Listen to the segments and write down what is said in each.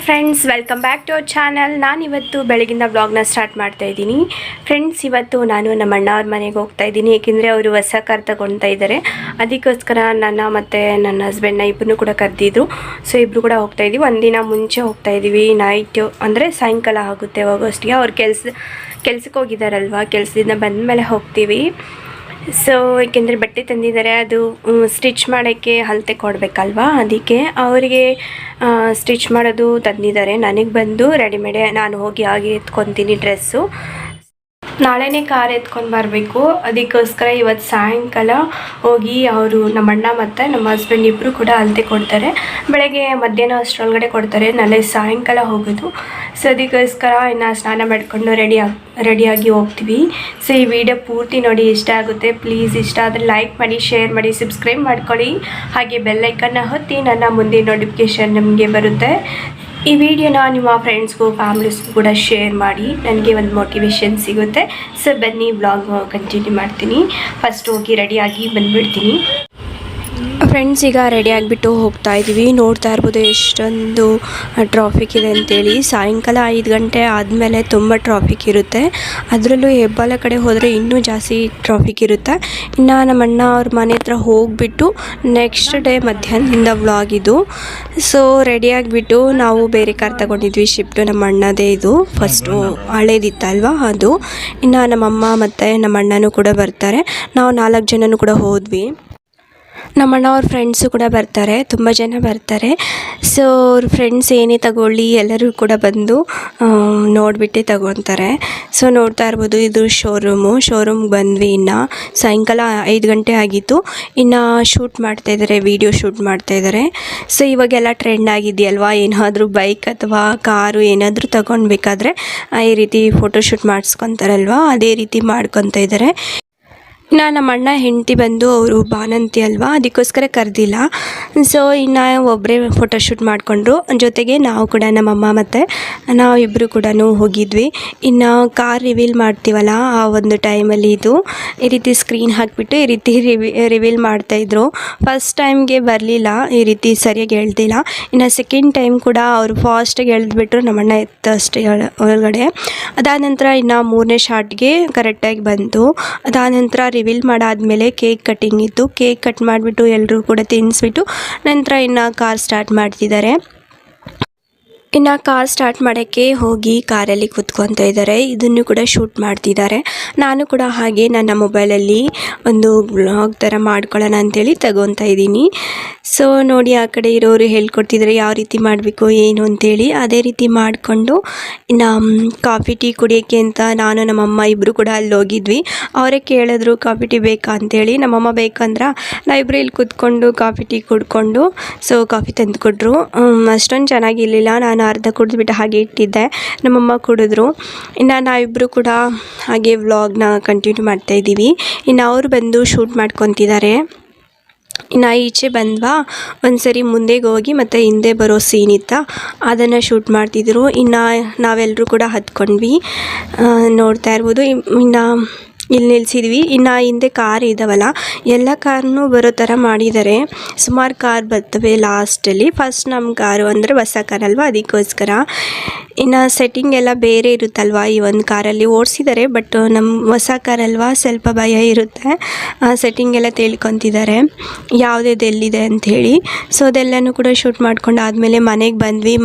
Friends, welcome back to our channel. ನಾನಿವತ್ತು ಬೆಳಗಿಂದ ಬ್ಲಾಗ್ನ start ಮಾಡ್ತಾ ಇದ್ದೀನಿ. ಫ್ರೆಂಡ್ಸ್, ಇವತ್ತು ನಾನು ನಮ್ಮ ಅಣ್ಣ ಅವ್ರ ಮನೆಗೆ ಹೋಗ್ತಾ ಇದ್ದೀನಿ. ಏಕೆಂದರೆ ಅವರು ಹೊಸ ಕಾರ್ ತಗೊಳ್ತಾ ಇದ್ದಾರೆ. ಅದಕ್ಕೋಸ್ಕರ ನನ್ನ ಮತ್ತು ನನ್ನ ಹಸ್ಬೆಂಡ್ನ ಇಬ್ಬರನ್ನೂ ಕೂಡ ಕರೆದಿದ್ರು. ಸೊ ಇಬ್ಬರು ಕೂಡ ಹೋಗ್ತಾ ಇದ್ದೀವಿ. ಒಂದಿನ ಮುಂಚೆ ಹೋಗ್ತಾ ಇದ್ದೀವಿ. ನೈಟು ಅಂದರೆ ಸಾಯಂಕಾಲ ಆಗುತ್ತೆ ಹೋಗೋಷ್ಟಿಗೆ. ಅವ್ರು ಕೆಲ್ಸಕ್ಕೆ ಹೋಗಿದ್ದಾರಲ್ವ, ಕೆಲಸದಿಂದ ಬಂದ ಮೇಲೆ ಹೋಗ್ತೀವಿ. ಸೊ ಏಕೆಂದರೆ ಬಟ್ಟೆ ತಂದಿದ್ದಾರೆ, ಅದು ಸ್ಟಿಚ್ ಮಾಡೋಕ್ಕೆ ಅಳತೆ ಕೊಡಬೇಕಲ್ವಾ, ಅದಕ್ಕೆ ಅವರಿಗೆ ಸ್ಟಿಚ್ ಮಾಡೋದು ತಂದಿದ್ದಾರೆ. ನನಗೆ ಬಂದು ರೆಡಿಮೇಡೆ ನಾನು ಹೋಗಿ ಹಾಗೆ ಎತ್ಕೊತೀನಿ ಡ್ರೆಸ್ಸು. ನಾಳೆನೇ ಕಾರ್ ಎತ್ಕೊಂಡು ಬರಬೇಕು. ಅದಕ್ಕೋಸ್ಕರ ಇವತ್ತು ಸಾಯಂಕಾಲ ಹೋಗಿ ಅವರು ನಮ್ಮ ಅಣ್ಣ ಮತ್ತು ನಮ್ಮ ಹಸ್ಬೆಂಡ್ ಇಬ್ಬರು ಕೂಡ ಅಳತೆ ಕೊಡ್ತಾರೆ. ಬೆಳಗ್ಗೆ ಮಧ್ಯಾಹ್ನ ಅಷ್ಟರೊಳಗಡೆ ಕೊಡ್ತಾರೆ. ನಾಳೆ ಸಾಯಂಕಾಲ ಹೋಗೋದು. ಸೊ ಅದಕ್ಕೋಸ್ಕರ ಇನ್ನು ಸ್ನಾನ ಮಾಡಿಕೊಂಡು ರೆಡಿಯಾಗಿ ಹೋಗ್ತೀವಿ. ಸೊ ಈ ವಿಡಿಯೋ ಪೂರ್ತಿ ನೋಡಿ, ಇಷ್ಟ ಆಗುತ್ತೆ. ಪ್ಲೀಸ್ ಇಷ್ಟ ಆದರೆ ಲೈಕ್ ಮಾಡಿ, ಶೇರ್ ಮಾಡಿ, ಸಬ್ಸ್ಕ್ರೈಬ್ ಮಾಡ್ಕೊಳ್ಳಿ. ಹಾಗೆ ಬೆಲ್ಲೈಕನ್ನ ಒತ್ತಿ ನನ್ನ ಮುಂದೆ ನೋಟಿಫಿಕೇಷನ್ ನಿಮಗೆ ಬರುತ್ತೆ. ಈ ವಿಡಿಯೋನ ನಿಮ್ಮ ಫ್ರೆಂಡ್ಸ್ಗೂ ಫ್ಯಾಮಿಲೀಸ್ಗೂ ಕೂಡ ಶೇರ್ ಮಾಡಿ, ನನಗೆ ಒಂದು ಮೋಟಿವೇಶನ್ ಸಿಗುತ್ತೆ. ಸೊ ಬನ್ನಿ, ವ್ಲಾಗ್ ಕಂಟಿನ್ಯೂ ಮಾಡ್ತೀನಿ. ಫಸ್ಟ್ ಹೋಗಿ ರೆಡಿಯಾಗಿ ಬಂದುಬಿಡ್ತೀನಿ. ಫ್ರೆಂಡ್ಸ್, ಈಗ ರೆಡಿ ಆಗಿಬಿಟ್ಟು ಹೋಗ್ತಾ ಇದ್ದೀವಿ. ನೋಡ್ತಾ ಇರ್ಬೋದು ಎಷ್ಟೊಂದು ಟ್ರಾಫಿಕ್ ಇದೆ ಅಂತೇಳಿ. ಸಾಯಂಕಾಲ 5 ಗಂಟೆ ಆದಮೇಲೆ ತುಂಬ ಟ್ರಾಫಿಕ್ ಇರುತ್ತೆ. ಅದರಲ್ಲೂ ಹೆಬ್ಬಾಳ ಕಡೆ ಹೋದರೆ ಇನ್ನೂ ಜಾಸ್ತಿ ಟ್ರಾಫಿಕ್ ಇರುತ್ತೆ. ಇನ್ನು ನಮ್ಮ ಅಣ್ಣ ಅವ್ರ ಮನೆ ಹತ್ರ ಹೋಗಿಬಿಟ್ಟು ನೆಕ್ಸ್ಟ್ ಡೇ ಮಧ್ಯಾಹ್ನದಿಂದ ವ್ಲಾಗ್ ಇದು. ಸೊ ರೆಡಿಯಾಗಿಬಿಟ್ಟು ನಾವು ಬೇರೆ ಕಾರ್ ತಗೊಂಡಿದ್ವಿ, ಶಿಫ್ಟು ನಮ್ಮ ಅಣ್ಣದೇ. ಇದು ಫಸ್ಟು ಹಳೇದಿತ್ತಲ್ವ ಅದು. ಇನ್ನು ನಮ್ಮಮ್ಮ ಮತ್ತು ನಮ್ಮ ಅಣ್ಣನೂ ಕೂಡ ಬರ್ತಾರೆ. ನಾವು 4 ಜನನೂ ಕೂಡ ಹೋದ್ವಿ. ನಮ್ಮ ಅಣ್ಣ ಅವ್ರ ಫ್ರೆಂಡ್ಸು ಕೂಡ ಬರ್ತಾರೆ, ತುಂಬ ಜನ ಬರ್ತಾರೆ. ಸೊ ಅವ್ರ ಫ್ರೆಂಡ್ಸ್ ಏನೇ ತಗೊಳ್ಳಿ ಎಲ್ಲರೂ ಕೂಡ ಬಂದು ನೋಡಿಬಿಟ್ಟೆ ತಗೊತಾರೆ. ಸೊ ನೋಡ್ತಾ ಇರ್ಬೋದು, ಇದು ಶೋರೂಮ್ಗೆ ಬಂದ್ವಿ. ಇನ್ನು ಸಾಯಂಕಾಲ 5 ಗಂಟೆ ಆಗಿತ್ತು. ಇನ್ನು ಶೂಟ್ ಮಾಡ್ತಾಯಿದ್ದಾರೆ, ವಿಡಿಯೋ ಶೂಟ್ ಮಾಡ್ತಾಯಿದ್ದಾರೆ. ಸೊ ಇವಾಗೆಲ್ಲ ಟ್ರೆಂಡ್ ಆಗಿದೆಯಲ್ವಾ, ಏನಾದರೂ ಬೈಕ್ ಅಥವಾ ಕಾರು ಏನಾದರೂ ತಗೊಳ್ಬೇಕಾದ್ರೆ ಈ ರೀತಿ ಫೋಟೋಶೂಟ್ ಮಾಡಿಸ್ಕೊತಾರಲ್ವ, ಅದೇ ರೀತಿ ಮಾಡ್ಕೊತಾ ಇದ್ದಾರೆ. ಇನ್ನು ನಮ್ಮ ಅಣ್ಣ ಹೆಂಡತಿ ಬಂದು ಅವರು ಬಾಣಂತಿ ಅಲ್ವಾ, ಅದಕ್ಕೋಸ್ಕರ ಕರೆದಿಲ್ಲ. ಸೊ ಇನ್ನು ಒಬ್ಬರೇ ಫೋಟೋಶೂಟ್ ಮಾಡಿಕೊಂಡ್ರು. ಜೊತೆಗೆ ನಾವು ಕೂಡ ನಮ್ಮಮ್ಮ ಮತ್ತು ನಾವಿಬ್ಬರು ಕೂಡ ಹೋಗಿದ್ವಿ. ಇನ್ನು ಕಾರ್ ರಿವೀಲ್ ಮಾಡ್ತೀವಲ್ಲ, ಆ ಒಂದು ಟೈಮಲ್ಲಿ ಇದು ಈ ರೀತಿ ಸ್ಕ್ರೀನ್ ಹಾಕಿಬಿಟ್ಟು ಈ ರೀತಿ ರಿವೀಲ್ ಮಾಡ್ತಾಯಿದ್ರು. ಫಸ್ಟ್ ಟೈಮ್ಗೆ ಬರಲಿಲ್ಲ, ಈ ರೀತಿ ಸರಿಯಾಗಿ ಹೇಳ್ತಿಲ್ಲ. ಇನ್ನು ಸೆಕೆಂಡ್ ಟೈಮ್ ಕೂಡ ಅವರು ಫಾಸ್ಟಾಗಿ ಎಳೆದ್ಬಿಟ್ರು, ನಮ್ಮ ಅಣ್ಣ ಎತ್ತಷ್ಟೇ ಒಳಗಡೆ. ಅದಾದ ನಂತರ ಇನ್ನು 3ನೇ ಶಾಟ್ಗೆ ಕರೆಕ್ಟಾಗಿ ಬಂತು. ಅದಾದ ನಂತರ ರಿವೀಲ್ ಮಾಡಾದಮೇಲೆ ಕೇಕ್ ಕಟ್ಟಿಂಗ್ ಇತ್ತು. ಕೇಕ್ ಕಟ್ ಮಾಡಿಬಿಟ್ಟು ಎಲ್ಲರೂ ಕೂಡ ತಿನ್ನಿಸ್ಬಿಟ್ಟು ನಂತರ ಇನ್ನು ಕಾರ್ ಸ್ಟಾರ್ಟ್ ಮಾಡ್ತಿದ್ದಾರೆ. ಇನ್ನು ಕಾರ್ ಸ್ಟಾರ್ಟ್ ಮಾಡೋಕ್ಕೆ ಹೋಗಿ ಕಾರಲ್ಲಿ ಕೂತ್ಕೊತಾ ಇದ್ದಾರೆ. ಇದನ್ನು ಕೂಡ ಶೂಟ್ ಮಾಡ್ತಿದ್ದಾರೆ. ನಾನು ಕೂಡ ಹಾಗೆ ನನ್ನ ಮೊಬೈಲಲ್ಲಿ ಒಂದು ಬ್ಲಾಗ್ ಥರ ಮಾಡ್ಕೊಳ್ಳೋಣ ಅಂಥೇಳಿ ತಗೊತಾ ಇದ್ದೀನಿ. ಸೊ ನೋಡಿ, ಆ ಕಡೆ ಇರೋರು ಹೇಳ್ಕೊಡ್ತಿದ್ದಾರೆ ಯಾವ ರೀತಿ ಮಾಡಬೇಕು ಏನು ಅಂಥೇಳಿ. ಅದೇ ರೀತಿ ಮಾಡಿಕೊಂಡು ಇನ್ನು ಕಾಫಿ ಟೀ ಕುಡಿಯೋಕ್ಕೆ ಅಂತ ನಾನು ನಮ್ಮಮ್ಮ ಇಬ್ಬರು ಕೂಡ ಅಲ್ಲಿ ಹೋಗಿದ್ವಿ. ಅವರೇ ಕೇಳಿದ್ರು ಕಾಫಿ ಟೀ ಬೇಕಾ ಅಂಥೇಳಿ. ನಮ್ಮಮ್ಮ ಬೇಕಂದ್ರೆ ನಾವಿಬ್ಬರು ಇಲ್ಲಿ ಕೂತ್ಕೊಂಡು ಕಾಫಿ ಟೀ ಕುಡ್ಕೊಂಡು ಸೊ ಕಾಫಿ ತಂದು ಕೊಟ್ಟರು. ಅಷ್ಟೊಂದು ಚೆನ್ನಾಗಿರಲಿಲ್ಲ. ನಾನು ಅರ್ಧ ಕುಡಿದ್ಬಿಟ್ಟು ಹಾಗೆ ಇಟ್ಟಿದ್ದೆ, ನಮ್ಮಮ್ಮ ಕುಡಿದ್ರು. ಇನ್ನು ನಾವಿಬ್ಬರು ಕೂಡ ಹಾಗೆ ವ್ಲಾಗ್ನ ಕಂಟಿನ್ಯೂ ಮಾಡ್ತಾಯಿದ್ದೀವಿ. ಇನ್ನು ಅವರು ಬಂದು ಶೂಟ್ ಮಾಡ್ಕೊತಿದ್ದಾರೆ. ಇನ್ನು ಈಚೆ ಬಂದ್ವಾ, ಒಂದು ಸರಿ ಮುಂದೆಗೆ ಹೋಗಿ ಮತ್ತು ಹಿಂದೆ ಬರೋ ಸೀನ್ ಇತ್ತ, ಅದನ್ನು ಶೂಟ್ ಮಾಡ್ತಿದ್ರು. ಇನ್ನು ನಾವೆಲ್ಲರೂ ಕೂಡ ಹತ್ಕೊಂಡ್ವಿ. ನೋಡ್ತಾ ಇರ್ಬೋದು, ಇನ್ನು ಇಲ್ಲಿ ನಿಲ್ಲಿಸಿದ್ವಿ. ಇನ್ನು ಹಿಂದೆ ಕಾರ್ ಇದ್ದಾವಲ್ಲ, ಎಲ್ಲ ಕಾರ್ನೂ ಬರೋ ಥರ ಮಾಡಿದ್ದಾರೆ. ಸುಮಾರು ಕಾರ್ ಬರ್ತವೆ ಲಾಸ್ಟಲ್ಲಿ. ಫಸ್ಟ್ ನಮ್ಮ ಕಾರು ಅಂದರೆ ಹೊಸ ಕಾರಲ್ವ, ಅದಕ್ಕೋಸ್ಕರ. ಇನ್ನು ಸೆಟ್ಟಿಂಗ್ ಎಲ್ಲ ಬೇರೆ ಇರುತ್ತಲ್ವ, ಈ ಒಂದು ಕಾರಲ್ಲಿ ಓಡಿಸಿದ್ದಾರೆ. ಬಟ್ ನಮ್ಮ ಹೊಸ ಕಾರಲ್ವ, ಸ್ವಲ್ಪ ಭಯ ಇರುತ್ತೆ. ಸೆಟ್ಟಿಂಗ್ ಎಲ್ಲ ತಿಳ್ಕೊತಿದ್ದಾರೆ ಯಾವುದೇದು ಎಲ್ಲಿದೆ ಅಂಥೇಳಿ. ಸೊ ಅದೆಲ್ಲನೂ ಕೂಡ ಶೂಟ್ ಮಾಡ್ಕೊಂಡು ಆದಮೇಲೆ ಮನೆಗೆ ಬಂದ್ವಿ.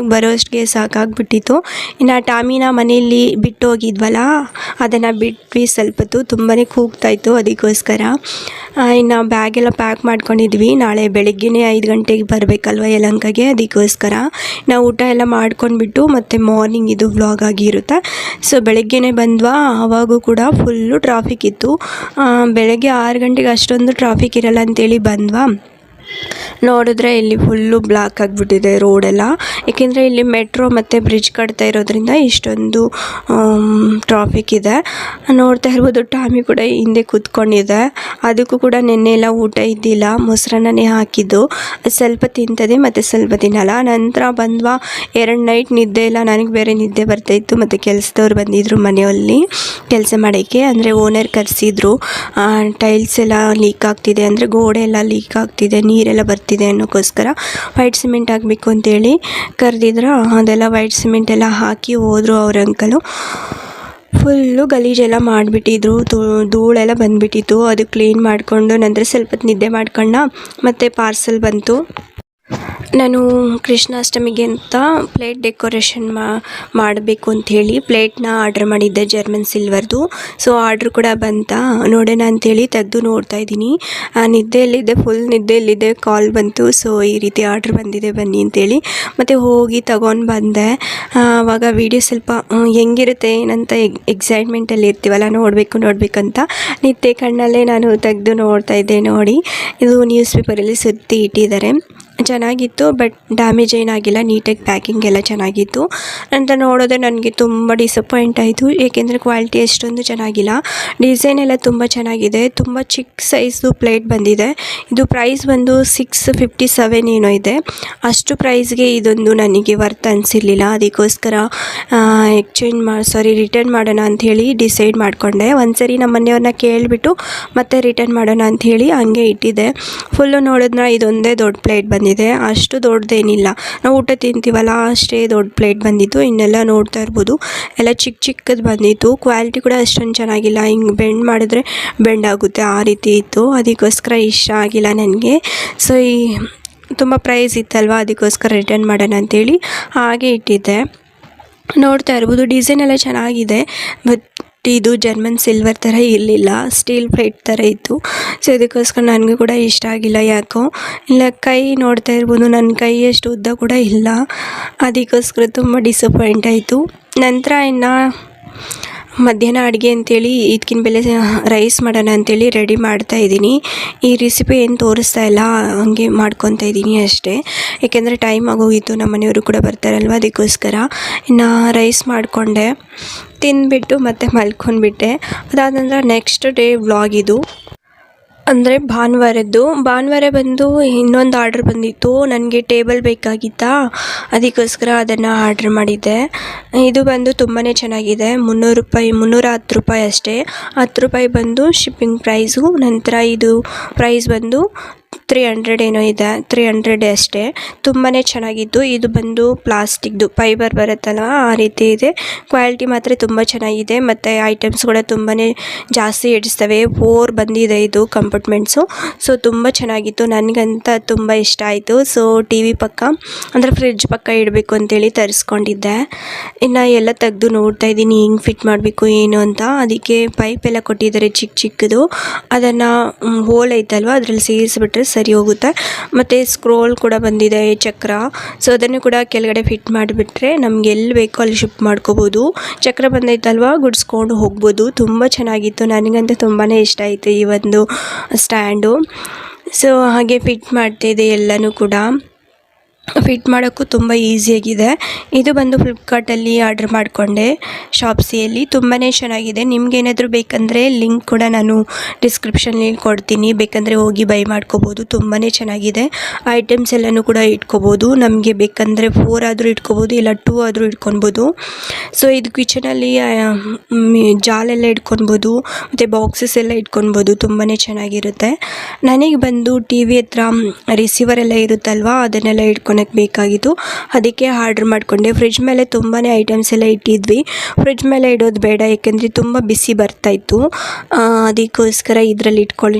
ಮನೆಗೆ ಬರೋಷ್ಟಿಗೆ ಸಾಕಾಗ್ಬಿಟ್ಟಿತ್ತು. ಇನ್ನು ಟಾಮಿನ ಮನೆಯಲ್ಲಿ ಬಿಟ್ಟು ಹೋಗಿದ್ವಲ್ಲ, ಅದನ್ನು ಬಿಟ್ವಿ ಸ್ವಲ್ಪ ಹೊತ್ತು. ತುಂಬಾ ಕೂಗ್ತಾಯಿತ್ತು, ಅದಕ್ಕೋಸ್ಕರ ಇನ್ನು ಬ್ಯಾಗೆಲ್ಲ ಪ್ಯಾಕ್ ಮಾಡ್ಕೊಂಡಿದ್ವಿ. ನಾಳೆ ಬೆಳಗ್ಗೆನೇ 5 ಗಂಟೆಗೆ ಬರಬೇಕಲ್ವ ಯಲಹಂಕಗೆ, ಅದಕ್ಕೋಸ್ಕರ ನಾವು ಊಟ ಎಲ್ಲ ಮಾಡ್ಕೊಂಡ್ಬಿಟ್ಟು ಮತ್ತು ಮಾರ್ನಿಂಗ್ ಇದು ವ್ಲಾಗ್ ಆಗಿರುತ್ತೆ. ಸೊ ಬೆಳಗ್ಗೆನೇ ಬಂದ್ವಾ, ಆವಾಗೂ ಕೂಡ ಫುಲ್ಲು ಟ್ರಾಫಿಕ್ ಇತ್ತು. ಬೆಳಗ್ಗೆ 6 ಗಂಟೆಗೆ ಅಷ್ಟೊಂದು ಟ್ರಾಫಿಕ್ ಇರಲ್ಲ ಅಂತೇಳಿ ಬಂದ್ವಾ, ನೋಡಿದ್ರೆ ಇಲ್ಲಿ ಫುಲ್ಲು ಬ್ಲಾಕ್ ಆಗಿಬಿಟ್ಟಿದೆ ರೋಡೆಲ್ಲ. ಏಕೆಂದರೆ ಇಲ್ಲಿ ಮೆಟ್ರೋ ಮತ್ತು ಬ್ರಿಡ್ಜ್ ಕಟ್ತಾ ಇರೋದ್ರಿಂದ ಇಷ್ಟೊಂದು ಟ್ರಾಫಿಕ್ ಇದೆ. ನೋಡ್ತಾ ಇರ್ಬೋದು, ಟಾಮಿ ಕೂಡ ಹಿಂದೆ ಕೂತ್ಕೊಂಡಿದೆ. ಅದಕ್ಕೂ ಕೂಡ ನೆನ್ನೆ ಎಲ್ಲ ಊಟ ಇದ್ದಿಲ್ಲ, ಮೊಸರನ್ನೇ ಹಾಕಿದ್ದು. ಸ್ವಲ್ಪ ತಿಂತದೆ ಮತ್ತು ಸ್ವಲ್ಪ ತಿನ್ನಲ್ಲ. ನಂತರ ಬಂದ್ವಾ, 2 ನೈಟ್ ನಿದ್ದೆ ಇಲ್ಲ. ನನಗೆ ಬೇರೆ ನಿದ್ದೆ ಬರ್ತಾಯಿತ್ತು. ಮತ್ತು ಕೆಲಸದವ್ರು ಬಂದಿದ್ದರು ಮನೆಯಲ್ಲಿ ಕೆಲಸ ಮಾಡೋಕ್ಕೆ, ಅಂದರೆ ಓನರ್ ಕರೆಸಿದ್ರು. ಟೈಲ್ಸ್ ಎಲ್ಲ ಲೀಕ್ ಆಗ್ತಿದೆ, ಅಂದರೆ ಗೋಡೆ ಎಲ್ಲ ಲೀಕ್ ಆಗ್ತಿದೆ, ನೀರೆಲ್ಲ ಬರ್ತಿದೆ ಅನ್ನೋಕ್ಕೋಸ್ಕರ ವೈಟ್ ಸಿಮೆಂಟ್ ಹಾಕಬೇಕು ಅಂತೇಳಿ ಕರೆದಿದ್ರು. ಅದೆಲ್ಲ ವೈಟ್ ಸಿಮೆಂಟ್ ಎಲ್ಲ ಹಾಕಿ ಹೋದರು ಅವ್ರ ಅಂಕಲು. ಫುಲ್ಲು ಗಲೀಜೆಲ್ಲ ಮಾಡಿಬಿಟ್ಟಿದ್ರು, ಧೂಳೆಲ್ಲ ಬಂದುಬಿಟ್ಟಿತ್ತು. ಅದು ಕ್ಲೀನ್ ಮಾಡಿಕೊಂಡು ನಂತರ ಸ್ವಲ್ಪ ಹೊತ್ತು ನಿದ್ದೆ ಮಾಡ್ಕೊಂಡ. ಮತ್ತು ಪಾರ್ಸಲ್ ಬಂತು. ನಾನು ಕೃಷ್ಣಾಷ್ಟಮಿಗೆ ಅಂತ ಪ್ಲೇಟ್ ಡೆಕೋರೇಷನ್ ಮಾಡಬೇಕು ಅಂಥೇಳಿ ಪ್ಲೇಟ್ನ ಆರ್ಡ್ರ್ ಮಾಡಿದ್ದೆ, ಜರ್ಮನ್ ಸಿಲ್ವರ್ದು. ಸೊ ಆರ್ಡ್ರ್ ಕೂಡ ಬಂತ, ನೋಡೋಣ ಅಂಥೇಳಿ ತೆಗೆದು ನೋಡ್ತಾಯಿದ್ದೀನಿ. ನಿದ್ದೆಯಲ್ಲಿದ್ದೆ, ಫುಲ್ ನಿದ್ದೆಯಲ್ಲಿದ್ದೆ, ಕಾಲ್ ಬಂತು. ಸೊ ಈ ರೀತಿ ಆರ್ಡ್ರ್ ಬಂದಿದೆ, ಬನ್ನಿ ಅಂತೇಳಿ ಮತ್ತು ಹೋಗಿ ತಗೊಂಡು ಬಂದೆ. ಆವಾಗ ವೀಡಿಯೋ ಸ್ವಲ್ಪ ಹೆಂಗಿರುತ್ತೆ ಏನಂತ ಎಕ್ಸೈಟ್ಮೆಂಟಲ್ಲಿ ಇರ್ತೀವಲ್ಲ, ನೋಡಬೇಕಂತ ನಿದ್ದೆ ಕಣ್ಣಲ್ಲೇ ನಾನು ತೆಗೆದು ನೋಡ್ತಾಯಿದ್ದೆ. ನೋಡಿ, ಇದು ನ್ಯೂಸ್ ಪೇಪರಲ್ಲಿ ಸುತ್ತಿ ಇಟ್ಟಿದ್ದಾರೆ. ಚೆನ್ನಾಗಿತ್ತು, ಬಟ್ ಡ್ಯಾಮೇಜ್ ಏನಾಗಿಲ್ಲ, ನೀಟಾಗಿ ಪ್ಯಾಕಿಂಗ್ ಎಲ್ಲ ಚೆನ್ನಾಗಿತ್ತು ಅಂತ ನೋಡಿದ್ರೆ ನನಗೆ ತುಂಬ ಡಿಸಪಾಯಿಂಟ್ ಆಯಿತು. ಏಕೆಂದರೆ ಕ್ವಾಲಿಟಿ ಅಷ್ಟೊಂದು ಚೆನ್ನಾಗಿಲ್ಲ. ಡಿಸೈನ್ ಎಲ್ಲ ತುಂಬ ಚೆನ್ನಾಗಿದೆ. ತುಂಬ ಚಿಕ್ಕ ಸೈಜು ಪ್ಲೇಟ್ ಬಂದಿದೆ. ಇದು ಪ್ರೈಸ್ ಬಂದು 657 ಏನೋ ಇದೆ. ಅಷ್ಟು ಪ್ರೈಸ್ಗೆ ಇದೊಂದು ನನಗೆ ವರ್ತ್ ಅನಿಸಿರಲಿಲ್ಲ. ಅದಕ್ಕೋಸ್ಕರ ರಿಟರ್ನ್ ಮಾಡೋಣ ಅಂಥೇಳಿ ಡಿಸೈಡ್ ಮಾಡಿಕೊಂಡೆ. ಒಂದ್ಸರಿ ನಮ್ಮ ಮನೆಯವ್ರನ್ನ ಕೇಳಿಬಿಟ್ಟು ಮತ್ತೆ ರಿಟರ್ನ್ ಮಾಡೋಣ ಅಂಥೇಳಿ ಹಂಗೆ ಇಟ್ಟಿದ್ದೆ. ಫುಲ್ಲು ನೋಡಿದ್ರೆ ಇದೊಂದೇ ದೊಡ್ಡ ಪ್ಲೇಟ್ ಬಂದಿದೆ. ಅಷ್ಟು ದೊಡ್ಡದೇನಿಲ್ಲ, ನಾವು ಊಟ ತಿಂತೀವಲ್ಲ ಅಷ್ಟೇ ದೊಡ್ಡ ಪ್ಲೇಟ್ ಬಂದಿತ್ತು. ಇನ್ನೆಲ್ಲ ನೋಡ್ತಾ ಇರ್ಬೋದು, ಎಲ್ಲ ಚಿಕ್ಕದು ಬಂದಿತ್ತು. ಕ್ವಾಲಿಟಿ ಕೂಡ ಅಷ್ಟೊಂದು ಚೆನ್ನಾಗಿಲ್ಲ, ಹಿಂಗೆ ಬೆಂಡ್ ಮಾಡಿದ್ರೆ ಬೆಂಡ್ ಆಗುತ್ತೆ ಆ ರೀತಿ ಇತ್ತು. ಅದಕ್ಕೋಸ್ಕರ ಇಷ್ಟ ಆಗಿಲ್ಲ ನನಗೆ. ಸೊ ತುಂಬ ಪ್ರೈಸ್ ಇತ್ತಲ್ವ, ಅದಕ್ಕೋಸ್ಕರ ರಿಟರ್ನ್ ಮಾಡೋಣ ಅಂಥೇಳಿ ಹಾಗೆ ಇಟ್ಟಿದ್ದೆ. ನೋಡ್ತಾ ಇರ್ಬೋದು, ಡಿಸೈನ್ ಎಲ್ಲ ಚೆನ್ನಾಗಿದೆ. ಬಟ್ ಇದು ಜರ್ಮನ್ ಸಿಲ್ವರ್ ಥರ ಇರಲಿಲ್ಲ, ಸ್ಟೀಲ್ ಪ್ಲೇಟ್ ಥರ ಇತ್ತು. ಸೊ ಇದಕ್ಕೋಸ್ಕರ ನನಗೂ ಕೂಡ ಇಷ್ಟ ಆಗಿಲ್ಲ ಯಾಕೋ. ಇಲ್ಲ, ಕೈ ನೋಡ್ತಾ ಇರ್ಬೋದು, ನನ್ನ ಕೈ ಅಷ್ಟು ಉದ್ದ ಕೂಡ ಇಲ್ಲ. ಅದಕ್ಕೋಸ್ಕರ ತುಂಬ ಡಿಸಪಾಯಿಂಟ್ ಆಯಿತು. ನಂತರ ಇನ್ನು ಮಧ್ಯಾಹ್ನ ಅಡುಗೆ ಅಂತೇಳಿ ಇದಕ್ಕಿನ ಬೆಲೆ ರೈಸ್ ಮಾಡೋಣ ಅಂಥೇಳಿ ರೆಡಿ ಮಾಡ್ತಾಯಿದ್ದೀನಿ. ಈ ರೆಸಿಪಿ ಏನು ತೋರಿಸ್ತಾ ಇಲ್ಲ, ಹಂಗೆ ಮಾಡ್ಕೊತಾ ಇದ್ದೀನಿ ಅಷ್ಟೇ. ಏಕೆಂದರೆ ಟೈಮ್ ಆಗೋಗಿತ್ತು, ನಮ್ಮ ಮನೆಯವರು ಕೂಡ ಬರ್ತಾರಲ್ವ, ಅದಕ್ಕೋಸ್ಕರ ಇನ್ನು ರೈಸ್ ಮಾಡಿಕೊಂಡೆ, ತಿಂದುಬಿಟ್ಟು ಮತ್ತೆ ಮಲ್ಕೊಂಡ್ಬಿಟ್ಟೆ. ಅದಾದ ನಂತರ ನೆಕ್ಸ್ಟ್ ಡೇ ವ್ಲಾಗ್ ಇದು. ಅಂದರೆ ಭಾನುವಾರ ಬಂದು ಇನ್ನೊಂದು ಆರ್ಡ್ರ್ ಬಂದಿತ್ತು. ನನಗೆ ಟೇಬಲ್ ಬೇಕಾಗಿತ್ತಾ, ಅದಕ್ಕೋಸ್ಕರ ಅದನ್ನು ಆರ್ಡ್ರ್ ಮಾಡಿದ್ದೆ. ಇದು ಬಂದು ತುಂಬಾ ಚೆನ್ನಾಗಿದೆ. 310 ರೂಪಾಯಿ ಅಷ್ಟೇ. 10 ರೂಪಾಯಿ ಬಂದು ಶಿಪ್ಪಿಂಗ್ ಪ್ರೈಸು. ನಂತರ ಇದು ಪ್ರೈಸ್ ಬಂದು 300 ಏನೋ ಇದೆ, 300 ಅಷ್ಟೇ. ತುಂಬಾ ಚೆನ್ನಾಗಿತ್ತು. ಇದು ಬಂದು ಪ್ಲಾಸ್ಟಿಕ್ದು ಫೈಬರ್ ಬರುತ್ತಲ್ಲ, ಆ ರೀತಿ ಇದೆ. ಕ್ವಾಲಿಟಿ ಮಾತ್ರ ತುಂಬ ಚೆನ್ನಾಗಿದೆ. ಮತ್ತು ಐಟಮ್ಸ್ ಕೂಡ ತುಂಬಾ ಜಾಸ್ತಿ ಇಡಿಸ್ತವೆ. 4 ಬಂದಿದೆ ಇದು ಕಂಪಾರ್ಟ್ಮೆಂಟ್ಸು. ಸೊ ತುಂಬ ಚೆನ್ನಾಗಿತ್ತು, ನನಗಂತ ತುಂಬ ಇಷ್ಟ ಆಯಿತು. ಸೊ ಟಿ ವಿ ಪಕ್ಕ, ಅಂದರೆ ಫ್ರಿಡ್ಜ್ ಪಕ್ಕ ಇಡಬೇಕು ಅಂತೇಳಿ ತರಿಸ್ಕೊಂಡಿದ್ದೆ. ಇನ್ನು ಎಲ್ಲ ತೆಗೆದು ನೋಡ್ತಾ ಇದ್ದೀನಿ ಹಿಂಗೆ ಫಿಟ್ ಮಾಡಬೇಕು ಏನು ಅಂತ. ಅದಕ್ಕೆ ಪೈಪ್ ಎಲ್ಲ ಕೊಟ್ಟಿದ್ದಾರೆ ಚಿಕ್ಕದು, ಅದನ್ನು ಹೋಲ್ ಐತಲ್ವ ಅದರಲ್ಲಿ ಸೇರಿಸ್ಬಿಟ್ರೆ ಸರಿ ಹೋಗುತ್ತೆ. ಮತ್ತು ಸ್ಕ್ರೋಲ್ ಕೂಡ ಬಂದಿದೆ, ಚಕ್ರ. ಸೊ ಅದನ್ನು ಕೂಡ ಕೆಳಗಡೆ ಫಿಟ್ ಮಾಡಿಬಿಟ್ರೆ ನಮ್ಗೆ ಎಲ್ಲಿ ಬೇಕೋ ಅಲ್ಲಿ ಶಿಫ್ಟ್ ಮಾಡ್ಕೋಬೋದು. ಚಕ್ರ ಬಂದೈತಲ್ವ, ಗುಡಿಸ್ಕೊಂಡು ಹೋಗ್ಬೋದು. ತುಂಬ ಚೆನ್ನಾಗಿತ್ತು, ನನಗಂತೂ ತುಂಬಾ ಇಷ್ಟ ಆಯಿತು ಈ ಒಂದು ಸ್ಟ್ಯಾಂಡು. ಸೊ ಹಾಗೆ ಫಿಟ್ ಮಾಡ್ತಾಯಿದೆ ಎಲ್ಲನೂ ಕೂಡ. ಫಿಟ್ ಮಾಡೋಕ್ಕೂ ತುಂಬ ಈಸಿಯಾಗಿದೆ. ಇದು ಬಂದು ಫ್ಲಿಪ್ಕಾರ್ಟಲ್ಲಿ ಆರ್ಡ್ರ್ ಮಾಡಿಕೊಂಡೆ, ಶಾಪ್ಸಿಯಲ್ಲಿ. ತುಂಬಾ ಚೆನ್ನಾಗಿದೆ. ನಿಮ್ಗೇನಾದರೂ ಬೇಕಂದರೆ ಲಿಂಕ್ ಕೂಡ ನಾನು ಡಿಸ್ಕ್ರಿಪ್ಷನಲ್ಲಿ ಕೊಡ್ತೀನಿ, ಬೇಕಂದರೆ ಹೋಗಿ ಬೈ ಮಾಡ್ಕೋಬೋದು. ತುಂಬಾ ಚೆನ್ನಾಗಿದೆ. ಐಟಮ್ಸ್ ಎಲ್ಲನೂ ಕೂಡ ಇಟ್ಕೋಬೋದು. ನಮಗೆ ಬೇಕಂದರೆ 4 ಆದರೂ ಇಟ್ಕೋಬೋದು, ಇಲ್ಲ 2 ಆದರೂ ಇಟ್ಕೊಬೋದು. ಸೊ ಇದು ಕಿಚನಲ್ಲಿ ಜಾಲೆಲ್ಲ ಇಟ್ಕೊಬೋದು, ಮತ್ತು ಬಾಕ್ಸಸ್ ಎಲ್ಲ ಇಟ್ಕೊಬೋದು. ತುಂಬಾ ಚೆನ್ನಾಗಿರುತ್ತೆ. ನನಗೆ ಬಂದು ಟಿ ವಿ ಹತ್ರ ರಿಸೀವರ್ ಎಲ್ಲ ಇರುತ್ತಲ್ವ, ಅದನ್ನೆಲ್ಲ ಇಟ್ಕೊಳಕ್ಕೆ ಬೇಕಾಗಿತ್ತು. ಅದಕ್ಕೆ ಆರ್ಡ್ರ್ ಮಾಡಿಕೊಂಡೆ. ಫ್ರಿಡ್ಜ್ ಮೇಲೆ ತುಂಬಾ ಐಟಮ್ಸ್ ಎಲ್ಲ ಇಟ್ಟಿದ್ವಿ. ಫ್ರಿಡ್ಜ್ ಮೇಲೆ ಇಡೋದು ಬೇಡ, ಏಕೆಂದರೆ ತುಂಬ ಬಿಸಿ ಬರ್ತಾಯಿತ್ತು. ಅದಕ್ಕೋಸ್ಕರ ಇದರಲ್ಲಿ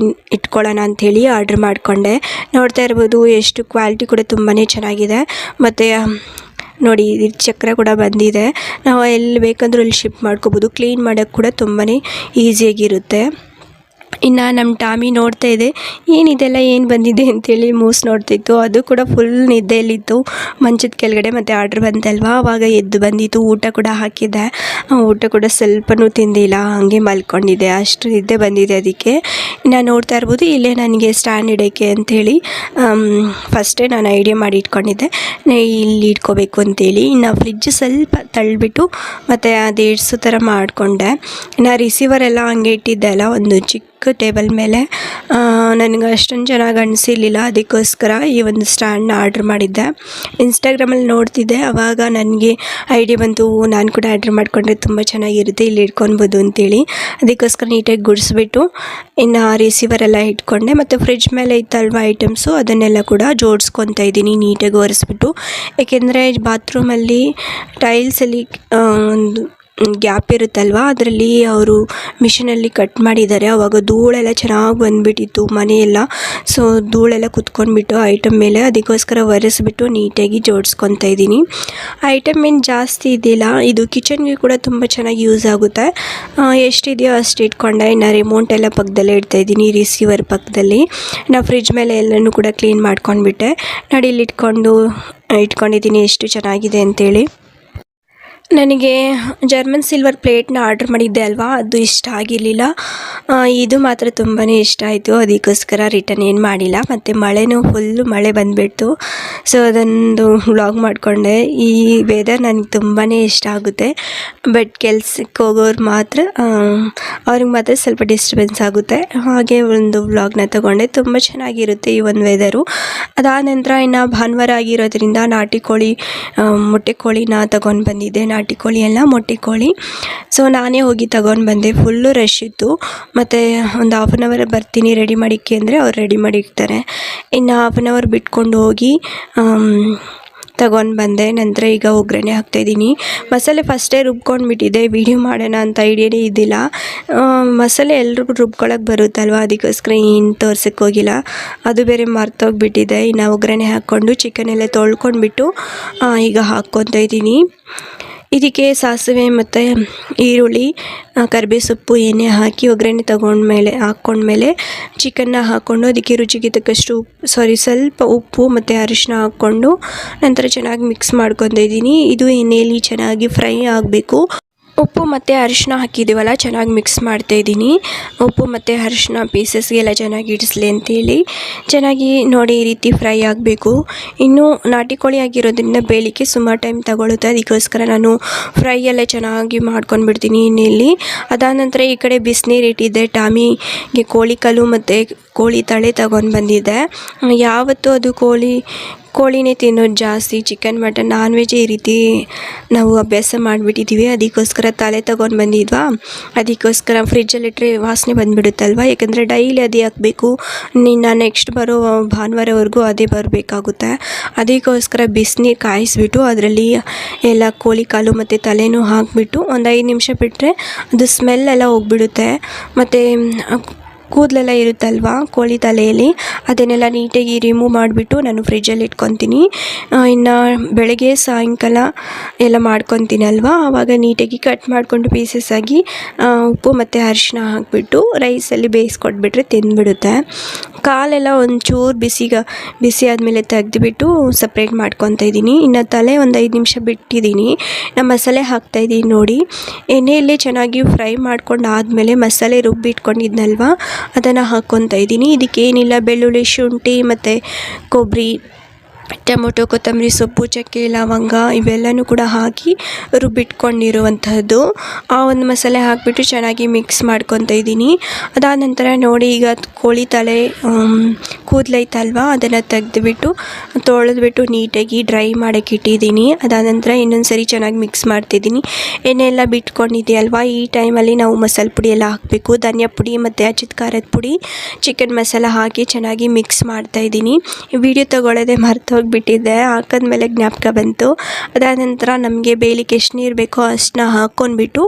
ಇಟ್ಕೊಳ್ಳೋಣ ಅಂಥೇಳಿ ಆರ್ಡ್ರ್ ಮಾಡಿಕೊಂಡೆ. ನೋಡ್ತಾ ಇರ್ಬೋದು, ಎಷ್ಟು ಕ್ವಾಲಿಟಿ ಕೂಡ ತುಂಬಾ ಚೆನ್ನಾಗಿದೆ. ಮತ್ತು ನೋಡಿ ಚಕ್ರ ಕೂಡ ಬಂದಿದೆ. ನಾವು ಎಲ್ಲಿ ಬೇಕಂದ್ರೂ ಅಲ್ಲಿ ಶಿಫ್ಟ್ ಮಾಡ್ಕೋಬೋದು. ಕ್ಲೀನ್ ಮಾಡೋಕ್ಕೆ ಕೂಡ ತುಂಬಾ ಈಸಿಯಾಗಿರುತ್ತೆ. ಇನ್ನು ನಮ್ಮ ಟಾಮಿ ನೋಡ್ತಾ ಇದೆ ಏನಿದೆಲ್ಲ ಏನು ಬಂದಿದೆ ಅಂತೇಳಿ ಮೂಸ್ ನೋಡ್ತಿತ್ತು. ಅದು ಕೂಡ ಫುಲ್ ನಿದ್ದೆಯಲ್ಲಿತ್ತು ಮಂಚದ ಕೆಳಗಡೆ. ಮತ್ತು ಆರ್ಡ್ರ್ ಬಂತಲ್ವ ಆವಾಗ ಎದ್ದು ಬಂದಿತ್ತು. ಊಟ ಕೂಡ ಹಾಕಿದ್ದೆ, ಊಟ ಕೂಡ ಸ್ವಲ್ಪನೂ ತಿಂದಿಲ್ಲ, ಹಾಗೆ ಮಲ್ಕೊಂಡಿದ್ದೆ. ಅಷ್ಟು ನಿದ್ದೆ ಬಂದಿದೆ ಅದಕ್ಕೆ. ನಾನು ನೋಡ್ತಾ ಇರ್ಬೋದು ಇಲ್ಲೇ ನನಗೆ ಸ್ಟ್ಯಾಂಡ್ ಇಡೋಕ್ಕೆ ಅಂಥೇಳಿ ಫಸ್ಟೇ ನಾನು ಐಡಿಯಾ ಮಾಡಿ ಇಟ್ಕೊಂಡಿದ್ದೆ ಇಲ್ಲಿ ಇಟ್ಕೋಬೇಕು ಅಂತೇಳಿ. ಇನ್ನು ಫ್ರಿಡ್ಜ್ ಸ್ವಲ್ಪ ತಳ್ಳಿಬಿಟ್ಟು ಮತ್ತು ಅದು ಇಡ್ಸೋ ಥರ ಮಾಡಿಕೊಂಡೆ. ಇನ್ನು ರಿಸೀವರ್ ಎಲ್ಲ ಹಂಗೆ ಇಟ್ಟಿದ್ದೆ ಅಲ್ಲ ಒಂದು ಚಿಕ್ಕ ಟೇಬಲ್ ಮೇಲೆ, ನನಗೆ ಅಷ್ಟೊಂದು ಚೆನ್ನಾಗಿ ಅನಿಸಿರ್ಲಿಲ್ಲ. ಅದಕ್ಕೋಸ್ಕರ ಈ ಒಂದು ಸ್ಟ್ಯಾಂಡ್ನ ಆರ್ಡ್ರ್ ಮಾಡಿದ್ದೆ. ಇನ್ಸ್ಟಾಗ್ರಾಮಲ್ಲಿ ನೋಡ್ತಿದ್ದೆ, ಆವಾಗ ನನಗೆ ಐಡಿಯಾ ಬಂತು ನಾನು ಕೂಡ ಆರ್ಡ್ರ್ ಮಾಡಿಕೊಂಡ್ರೆ ತುಂಬ ಚೆನ್ನಾಗಿರುತ್ತೆ, ಇಲ್ಲಿ ಇಟ್ಕೊಬೋದು ಅಂತೇಳಿ. ಅದಕ್ಕೋಸ್ಕರ ನೀಟಾಗಿ ಗುಡಿಸ್ಬಿಟ್ಟು ಇನ್ನು ರಿಸೀವರ್ ಎಲ್ಲ ಇಟ್ಕೊಂಡೆ. ಮತ್ತು ಫ್ರಿಡ್ಜ್ ಮೇಲೆ ಇತ್ತಲ್ವ ಐಟಮ್ಸು ಅದನ್ನೆಲ್ಲ ಕೂಡ ಜೋಡಿಸ್ಕೊತಾ ಇದ್ದೀನಿ ನೀಟಾಗಿ ಒರೆಸ್ಬಿಟ್ಟು. ಏಕೆಂದರೆ ಬಾತ್ರೂಮಲ್ಲಿ ಟೈಲ್ಸಲ್ಲಿ ಒಂದು ಗ್ಯಾಪ್ ಇರುತ್ತಲ್ವ, ಅದರಲ್ಲಿ ಅವರು ಮಿಷಿನಲ್ಲಿ ಕಟ್ ಮಾಡಿದ್ದಾರೆ. ಆವಾಗ ಧೂಳೆಲ್ಲ ಚೆನ್ನಾಗಿ ಬಂದುಬಿಟ್ಟಿತ್ತು ಮನೆಯೆಲ್ಲ. ಸೊ ಧೂಳೆಲ್ಲ ಕುತ್ಕೊಂಡ್ಬಿಟ್ಟು ಐಟಮ್ ಮೇಲೆ, ಅದಕ್ಕೋಸ್ಕರ ಒರೆಸ್ಬಿಟ್ಟು ನೀಟಾಗಿ ಜೋಡಿಸ್ಕೊತಾ ಇದ್ದೀನಿ. ಐಟಮ್ ಏನು ಜಾಸ್ತಿ ಇದ್ದಿಲ್ಲ, ಇದು ಕಿಚನ್ಗೆ ಕೂಡ ತುಂಬ ಚೆನ್ನಾಗಿ ಯೂಸ್ ಆಗುತ್ತೆ. ಎಷ್ಟಿದೆಯೋ ಅಷ್ಟು ಇಟ್ಕೊಂಡೆ. ಇನ್ನು ರಿಮೋಟ್ ಎಲ್ಲ ಪಕ್ಕದಲ್ಲೇ ಇಡ್ತಾಯಿದ್ದೀನಿ, ರಿಸೀವರ್ ಪಕ್ಕದಲ್ಲಿ. ನಾವು ಫ್ರಿಡ್ಜ್ ಮೇಲೆ ಎಲ್ಲನೂ ಕೂಡ ಕ್ಲೀನ್ ಮಾಡ್ಕೊಂಡ್ಬಿಟ್ಟೆ. ನೋಡಿ ಇಲ್ಲಿ ಇಟ್ಕೊಂಡಿದ್ದೀನಿ ಎಷ್ಟು ಚೆನ್ನಾಗಿದೆ ಅಂತೇಳಿ. ನನಗೆ ಜರ್ಮನ್ ಸಿಲ್ವರ್ ಪ್ಲೇಟ್ನ ಆರ್ಡ್ರ್ ಮಾಡಿದ್ದೆ ಅಲ್ವಾ, ಅದು ಇಷ್ಟ ಆಗಿರಲಿಲ್ಲ. ಇದು ಮಾತ್ರ ತುಂಬಾ ಇಷ್ಟ ಆಯಿತು. ಅದಕ್ಕೋಸ್ಕರ ರಿಟರ್ನ್ ಏನು ಮಾಡಿಲ್ಲ. ಮತ್ತು ಮಳೆನೂ ಫುಲ್ಲು ಮಳೆ ಬಂದುಬಿಡ್ತು. ಸೊ ಅದೊಂದು ವ್ಲಾಗ್ ಮಾಡಿಕೊಂಡೆ. ಈ ವೆದರ್ ನನಗೆ ತುಂಬಾ ಇಷ್ಟ ಆಗುತ್ತೆ. ಬಟ್ ಕೆಲ್ಸಕ್ಕೆ ಹೋಗೋರು ಮಾತ್ರ ಅವ್ರಿಗೆ ಮಾತ್ರ ಸ್ವಲ್ಪ ಡಿಸ್ಟರ್ಬೆನ್ಸ್ ಆಗುತ್ತೆ. ಹಾಗೆ ಒಂದು ವ್ಲಾಗ್ನ ತೊಗೊಂಡೆ. ತುಂಬ ಚೆನ್ನಾಗಿರುತ್ತೆ ಈ ಒಂದು ವೆದರು. ಅದಾದ ನಂತರ ಇನ್ನು ಭಾನುವಾರ ಆಗಿರೋದ್ರಿಂದ ನಾಟಿ ಕೋಳಿ ಮೊಟ್ಟೆ ಕೋಳಿನ ತೊಗೊಂಡು ಬಂದಿದ್ದೆ. ನಾಟಿ ಕೋಳಿ ಅಲ್ಲ, ಮೊಟ್ಟೆ ಕೋಳಿ. ಸೊ ನಾನೇ ಹೋಗಿ ತಗೊಂಡು ಬಂದೆ. ಫುಲ್ಲು ರಶ್ ಇತ್ತು. ಮತ್ತು ಒಂದು ಹಾಫ್ ಆನ್ ಅವರ್ ಬರ್ತೀನಿ ರೆಡಿ ಮಾಡಿಕ್ಕೆ ಅಂದರೆ ಅವ್ರು ರೆಡಿ ಮಾಡಿರ್ತಾರೆ. ಇನ್ನು ಹಾಫ್ ಆನ್ ಅವರ್ ಬಿಟ್ಕೊಂಡು ಹೋಗಿ ತಗೊಂಡು ಬಂದೆ. ನಂತರ ಈಗ ಒಗ್ಗರಣೆ ಹಾಕ್ತಾಯಿದ್ದೀನಿ. ಮಸಾಲೆ ಫಸ್ಟೇ ರುಬ್ಕೊಂಡ್ಬಿಟ್ಟಿದ್ದೆ, ವೀಡಿಯೋ ಮಾಡೋಣ ಅಂತ ಐಡಿಯಾನೇ ಇದ್ದಿಲ್ಲ. ಮಸಾಲೆ ಎಲ್ರಿಗೂ ರುಬ್ಕೊಳಕ್ಕೆ ಬರುತ್ತಲ್ವ, ಅದಕ್ಕೋಸ್ಕರ ಏನು ತೋರ್ಸಕ್ಕೆ ಹೋಗಿಲ್ಲ. ಅದು ಬೇರೆ ಮರ್ತೋಗ್ಬಿಟ್ಟಿದೆ. ಇನ್ನು ಒಗ್ಗರಣೆ ಹಾಕ್ಕೊಂಡು ಚಿಕನೆಲ್ಲ ತೊಳ್ಕೊಂಡ್ಬಿಟ್ಟು ಈಗ ಹಾಕ್ಕೊತಾ ಇದ್ದೀನಿ. ಇದಕ್ಕೆ ಸಾಸಿವೆ ಮತ್ತು ಈರುಳ್ಳಿ, ಕರಿಬೇವು ಸೊಪ್ಪು, ಎಣ್ಣೆ ಹಾಕಿ ಒಗ್ಗರಣೆ ಹಾಕ್ಕೊಂಡ್ಮೇಲೆ ಚಿಕನ್ನ ಹಾಕ್ಕೊಂಡು ಅದಕ್ಕೆ ರುಚಿಗೆ ತಕ್ಕಷ್ಟು ಸ್ವಲ್ಪ ಉಪ್ಪು ಮತ್ತು ಅರಿಶಿನ ಹಾಕ್ಕೊಂಡು ನಂತರ ಚೆನ್ನಾಗಿ ಮಿಕ್ಸ್ ಮಾಡ್ಕೊತಾ ಇದ್ದೀನಿ. ಇದು ಎಣ್ಣೆಯಲ್ಲಿ ಚೆನ್ನಾಗಿ ಫ್ರೈ ಆಗಬೇಕು. ಉಪ್ಪು ಮತ್ತು ಅರಿಶಿನ ಹಾಕಿದ್ದೀವಲ್ಲ, ಚೆನ್ನಾಗಿ ಮಿಕ್ಸ್ ಮಾಡ್ತಾಯಿದ್ದೀನಿ. ಉಪ್ಪು ಮತ್ತು ಅರಿಶಿನ ಪೀಸಸ್ಗೆಲ್ಲ ಚೆನ್ನಾಗಿ ಇಡಿಸ್ಲಿ ಅಂತೇಳಿ ಚೆನ್ನಾಗಿ ನೋಡಿ ಈ ರೀತಿ ಫ್ರೈ ಆಗಬೇಕು. ಇನ್ನು ನಾಟಿ ಕೋಳಿ ಆಗಿರೋದ್ರಿಂದ ಬೇಯಲಿಕ್ಕೆ ಸುಮಾರು ಟೈಮ್ ತಗೊಳುತ್ತೆ. ಅದಕ್ಕೋಸ್ಕರ ನಾನು ಫ್ರೈ ಎಲ್ಲ ಚೆನ್ನಾಗಿ ಮಾಡ್ಕೊಂಡ್ಬಿಡ್ತೀನಿ ಎಣ್ಣೆಯಲ್ಲಿ. ಅದಾದ ನಂತರ ಈ ಕಡೆ ಬಿಸಿನೀರು ಇಟ್ಟಿದ್ದೆ. ಟಾಮಿಗೆ ಕೋಳಿ ಕಾಲು ಮತ್ತು ಕೋಳಿ ತಲೆ ತಗೊಂಡು ಬಂದಿದ್ದೆ. ಯಾವತ್ತೂ ಅದು ಕೋಳಿನೇ ತಿನ್ನೋದು ಜಾಸ್ತಿ. ಚಿಕನ್, ಮಟನ್, ನಾನ್ ವೆಜ್ ಈ ರೀತಿ ನಾವು ಅಭ್ಯಾಸ ಮಾಡಿಬಿಟ್ಟಿದ್ದೀವಿ. ಅದಕ್ಕೋಸ್ಕರ ತಲೆ ತೊಗೊಂಡು ಬಂದಿದ್ವಾ, ಅದಕ್ಕೋಸ್ಕರ ಫ್ರಿಜ್ಜಲ್ಲಿಟ್ಟರೆ ವಾಸನೆ ಬಂದುಬಿಡುತ್ತಲ್ವ. ಯಾಕಂದರೆ ಡೈಲಿ ಅದೇ ಹಾಕಬೇಕು. ನಾನು ನೆಕ್ಸ್ಟ್ ಬರೋ ಭಾನುವಾರವರೆಗೂ ಅದೇ ಬರಬೇಕಾಗುತ್ತೆ. ಅದಕ್ಕೋಸ್ಕರ ಬಿಸಿನೀರು ಕಾಯಿಸ್ಬಿಟ್ಟು ಅದರಲ್ಲಿ ಎಲ್ಲ ಕೋಳಿ ಕಾಲು ಮತ್ತು ತಲೆನೂ ಹಾಕಿಬಿಟ್ಟು ಒಂದು 5 ನಿಮಿಷ ಬಿಟ್ಟರೆ ಅದು ಸ್ಮೆಲ್ಲೆಲ್ಲ ಹೋಗ್ಬಿಡುತ್ತೆ. ಮತ್ತು ಕೂದಲೆಲ್ಲ ಇರುತ್ತಲ್ವ ಕೋಳಿ ತಲೆಯಲ್ಲಿ, ಅದನ್ನೆಲ್ಲ ನೀಟಾಗಿ ರಿಮೂವ್ ಮಾಡಿಬಿಟ್ಟು ನಾನು ಫ್ರಿಜ್ಜಲ್ಲಿ ಇಟ್ಕೊತೀನಿ. ಇನ್ನು ಬೆಳಗ್ಗೆ ಸಾಯಂಕಾಲ ಎಲ್ಲ ಮಾಡ್ಕೊತೀನಿ ಅಲ್ವಾ, ಆವಾಗ ನೀಟಾಗಿ ಕಟ್ ಮಾಡಿಕೊಂಡು ಪೀಸಸ್ ಆಗಿ ಉಪ್ಪು ಮತ್ತು ಅರಿಶಿನ ಹಾಕಿಬಿಟ್ಟು ರೈಸಲ್ಲಿ ಬೇಯಿಸ್ಕೊಟ್ಬಿಟ್ರೆ ತಿಂದ್ಬಿಡುತ್ತೆ. ಕಾಲೆಲ್ಲ ಒಂಚೂರು ಬಿಸಿ ಆದಮೇಲೆ ತೆಗೆದುಬಿಟ್ಟು ಸಪ್ರೇಟ್ ಮಾಡ್ಕೊತಾ ಇದ್ದೀನಿ. ಇನ್ನು ತಲೆ ಒಂದು 5 ನಿಮಿಷ ಬಿಟ್ಟಿದ್ದೀನಿ. ನಾನು ಮಸಾಲೆ ಹಾಕ್ತಾಯಿದ್ದೀನಿ ನೋಡಿ. ಎಣ್ಣೆಯಲ್ಲಿ ಚೆನ್ನಾಗಿ ಫ್ರೈ ಮಾಡ್ಕೊಂಡು ಆದಮೇಲೆ ಮಸಾಲೆ ರುಬ್ಬಿಟ್ಕೊಂಡಿದ್ನಲ್ವ ಅದನ್ನು ಹಾಕ್ಕೊತಾ ಇದ್ದೀನಿ. ಇದಕ್ಕೇನಿಲ್ಲ, ಬೆಳ್ಳುಳ್ಳಿ, ಶುಂಠಿ ಮತ್ತು ಕೊಬ್ಬರಿ, ಟೊಮೊಟೊ, ಕೊತ್ತಂಬರಿ ಸೊಪ್ಪು, ಚಕ್ಕೆ, ಲವಂಗ ಇವೆಲ್ಲನೂ ಕೂಡ ಹಾಕಿ ರುಬ್ಬಿಟ್ಕೊಂಡಿರುವಂಥದ್ದು. ಆ ಒಂದು ಮಸಾಲೆ ಹಾಕಿಬಿಟ್ಟು ಚೆನ್ನಾಗಿ ಮಿಕ್ಸ್ ಮಾಡ್ಕೊತಾ ಇದ್ದೀನಿ. ಅದಾದ ನಂತರ ನೋಡಿ ಈಗ ಕೋಳಿ ತಲೆ ಕೂದಲೈತಲ್ವ ಅದನ್ನು ತೆಗೆದುಬಿಟ್ಟು ತೊಳೆದ್ಬಿಟ್ಟು ನೀಟಾಗಿ ಡ್ರೈ ಮಾಡೋಕ್ಕೆ ಇಟ್ಟಿದ್ದೀನಿ. ಅದಾದ ನಂತರ ಇನ್ನೊಂದು ಸರಿ ಚೆನ್ನಾಗಿ ಮಿಕ್ಸ್ ಮಾಡ್ತಿದ್ದೀನಿ. ಎಣ್ಣೆ ಎಲ್ಲ ಬಿಟ್ಕೊಂಡಿದೆಯಲ್ವ, ಈ ಟೈಮಲ್ಲಿ ನಾವು ಮಸಾಲೆ ಪುಡಿ ಎಲ್ಲ ಹಾಕಬೇಕು. ಧನಿಯಾ ಪುಡಿ ಮತ್ತು ಅಚ್ಚಿದ ಖಾರದ ಪುಡಿ, ಚಿಕನ್ ಮಸಾಲ ಹಾಕಿ ಚೆನ್ನಾಗಿ ಮಿಕ್ಸ್ ಮಾಡ್ತಾಯಿದ್ದೀನಿ. ವಿಡಿಯೋ ತೊಗೊಳ್ಳೋದೇ ಮರ್ತೋಗಿ ಮರ್ತೋಗ್ಬಿಟ್ಟಿದ್ದೆ, ಹಾಕಿದ್ಮೇಲೆ ಜ್ಞಾಪಕ ಬಂತು. ಅದಾದ ನಂತರ ನಮಗೆ ಬೇಯಲಿಕ್ಕೆ ಎಷ್ಟು ನೀರು ಬೇಕೋ ಅಷ್ಟನ್ನ ಹಾಕ್ಕೊಂಡ್ಬಿಟ್ಟು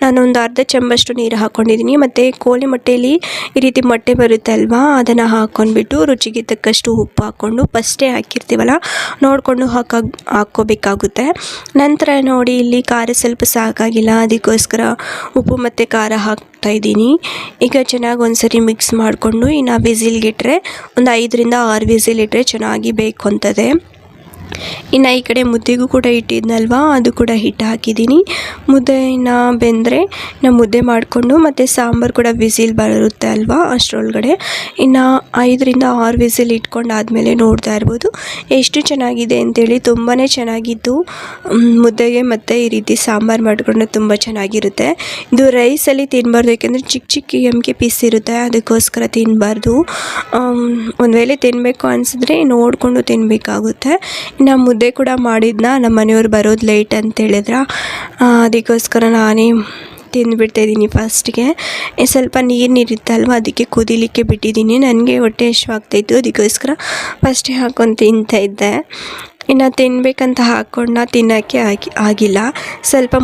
ನಾನೊಂದು ಅರ್ಧ ಚಮಚಷ್ಟು ನೀರು ಹಾಕ್ಕೊಂಡಿದ್ದೀನಿ. ಮತ್ತು ಕೋಳಿ ಮೊಟ್ಟೆಯಲ್ಲಿ ಈ ರೀತಿ ಮೊಟ್ಟೆ ಬರುತ್ತೆ ಅಲ್ವಾ, ಅದನ್ನು ಹಾಕ್ಕೊಂಡ್ಬಿಟ್ಟು ರುಚಿಗೆ ತಕ್ಕಷ್ಟು ಉಪ್ಪು ಹಾಕ್ಕೊಂಡು ಫಸ್ಟೇ ಹಾಕಿರ್ತೀವಲ್ಲ ನೋಡಿಕೊಂಡು ಹಾಕ್ಕೋಬೇಕಾಗುತ್ತೆ. ನಂತರ ನೋಡಿ ಇಲ್ಲಿ ಖಾರ ಸ್ವಲ್ಪ ಸಾಕಾಗಿಲ್ಲ, ಅದಕ್ಕೋಸ್ಕರ ಉಪ್ಪು ಮತ್ತು ಖಾರ ಹಾಕ್ತಾಯಿದ್ದೀನಿ. ಈಗ ಚೆನ್ನಾಗಿ ಒಂದ್ಸರಿ ಮಿಕ್ಸ್ ಮಾಡಿಕೊಂಡು ಇನ್ನು ವಿಸಿಲ್ಗಿಟ್ರೆ ಒಂದು 5 ರಿಂದ 6 ವಿಸಿಲ್ ಇಟ್ಟರೆ ಚೆನ್ನಾಗಿ ಬೇಯ್ಕೊಂತದೆ. ಇನ್ನು ಈ ಕಡೆ ಮುದ್ದೆಗೂ ಕೂಡ ಇಟ್ಟಿದ್ನಲ್ವ, ಅದು ಕೂಡ ಹಿಟ್ಟು ಹಾಕಿದ್ದೀನಿ. ಮುದ್ದೆ ಇನ್ನು ಬೆಂದರೆ ನಾವು ಮುದ್ದೆ ಮಾಡಿಕೊಂಡು ಮತ್ತು ಸಾಂಬಾರು ಕೂಡ ವಿಸಿಲ್ ಬರುತ್ತೆ ಅಲ್ವಾ, ಅಷ್ಟರೊಳಗಡೆ ಇನ್ನು 5 ರಿಂದ 6 ವಿಸಿಲ್ ಇಟ್ಕೊಂಡಾದಮೇಲೆ ನೋಡ್ತಾ ಇರ್ಬೋದು ಎಷ್ಟು ಚೆನ್ನಾಗಿದೆ ಅಂತೇಳಿ. ತುಂಬಾ ಚೆನ್ನಾಗಿತ್ತು ಮುದ್ದೆಗೆ, ಮತ್ತು ಈ ರೀತಿ ಸಾಂಬಾರು ಮಾಡಿಕೊಂಡು ತುಂಬ ಚೆನ್ನಾಗಿರುತ್ತೆ. ಇದು ರೈಸಲ್ಲಿ ತಿನ್ನಬಾರ್ದು, ಯಾಕೆಂದರೆ ಚಿಕ್ಕ ಚಿಕ್ಕ ಎಮ್ಕೆ ಪೀಸ್ ಇರುತ್ತೆ, ಅದಕ್ಕೋಸ್ಕರ ತಿನ್ನಬಾರ್ದು. ಒಂದು ವೇಳೆ ತಿನ್ನಬೇಕು ಅನಿಸಿದ್ರೆ ನೋಡಿಕೊಂಡು ತಿನ್ನಬೇಕಾಗುತ್ತೆ. ಇನ್ನು ಮುದ್ದೆ ಕೂಡ ಮಾಡಿದ್ನ, ನಮ್ಮ ಮನೆಯವ್ರು ಬರೋದು ಲೇಟ್ ಅಂತ ಹೇಳಿದ್ರೆ ಅದಕ್ಕೋಸ್ಕರ ನಾನೇ ತಿಂದುಬಿಡ್ತಾಯಿದ್ದೀನಿ. ಫಸ್ಟಿಗೆ ಸ್ವಲ್ಪ ನೀರಿರುತ್ತಲ್ವ, ಅದಕ್ಕೆ ಕುದಿಲಿಕ್ಕೆ ಬಿಟ್ಟಿದ್ದೀನಿ. ನನಗೆ ಹೊಟ್ಟೆ ಹಸಿವಾಗ್ತಾಯಿತ್ತು, ಅದಕ್ಕೋಸ್ಕರ ಫಸ್ಟೇ ಹಾಕ್ಕೊಂಡು ತಿಂತಾಯಿದ್ದೆ. ಇನ್ನು ತಿನ್ನಬೇಕಂತ ಹಾಕ್ಕೊಂಡು ತಿನ್ನೋಕ್ಕೆ ಆಗಿಲ್ಲ ಸ್ವಲ್ಪ.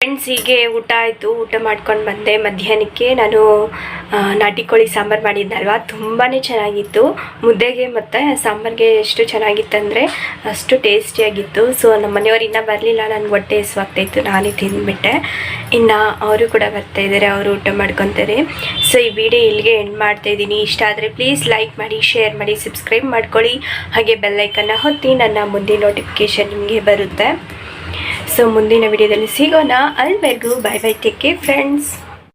ಫ್ರೆಂಡ್ಸ್, ಹೀಗೆ ಊಟ ಆಯಿತು, ಊಟ ಮಾಡ್ಕೊಂಡು ಬಂದೆ. ಮಧ್ಯಾಹ್ನಕ್ಕೆ ನಾನು ನಾಟಿ ಕೋಳಿ ಸಾಂಬಾರು ಮಾಡಿದ್ನಲ್ವ, ತುಂಬಾ ಚೆನ್ನಾಗಿತ್ತು. ಮುದ್ದೆಗೆ ಮತ್ತು ಸಾಂಬಾರಿಗೆ ಎಷ್ಟು ಚೆನ್ನಾಗಿತ್ತಂದರೆ ಅಷ್ಟು ಟೇಸ್ಟಿಯಾಗಿತ್ತು. ಸೊ ನಮ್ಮ ಮನೆಯವ್ರು ಇನ್ನೂ ಬರಲಿಲ್ಲ, ನನಗೆ ಹೊಟ್ಟೆ ಹಸಿವಾಗ್ತಾಯಿತ್ತು, ನಾನೇ ತಿಂದುಬಿಟ್ಟೆ. ಇನ್ನು ಅವರು ಕೂಡ ಬರ್ತಾಯಿದ್ದಾರೆ, ಅವರು ಊಟ ಮಾಡ್ಕೊತಾರೆ. ಸೊ ಈ ವಿಡಿಯೋ ಇಲ್ಲಿಗೆ ಎಂಡ್ ಮಾಡ್ತಾಯಿದ್ದೀನಿ. ಇಷ್ಟ ಆದರೆ ಪ್ಲೀಸ್ ಲೈಕ್ ಮಾಡಿ, ಶೇರ್ ಮಾಡಿ, ಸಬ್ಸ್ಕ್ರೈಬ್ ಮಾಡ್ಕೊಳ್ಳಿ. ಹಾಗೆ ಬೆಲ್ಲೈಕನ್ನ ಒತ್ತಿ, ನನ್ನ ಮುಂದಿನ ನೋಟಿಫಿಕೇಷನ್ ನಿಮಗೆ ಬರುತ್ತೆ. ಸೊ ಮುಂದಿನ ವಿಡಿಯೋದಲ್ಲಿ ಸಿಗೋಣ. ಅಲ್ಲಿವರೆಗೂ bye bye, take care friends.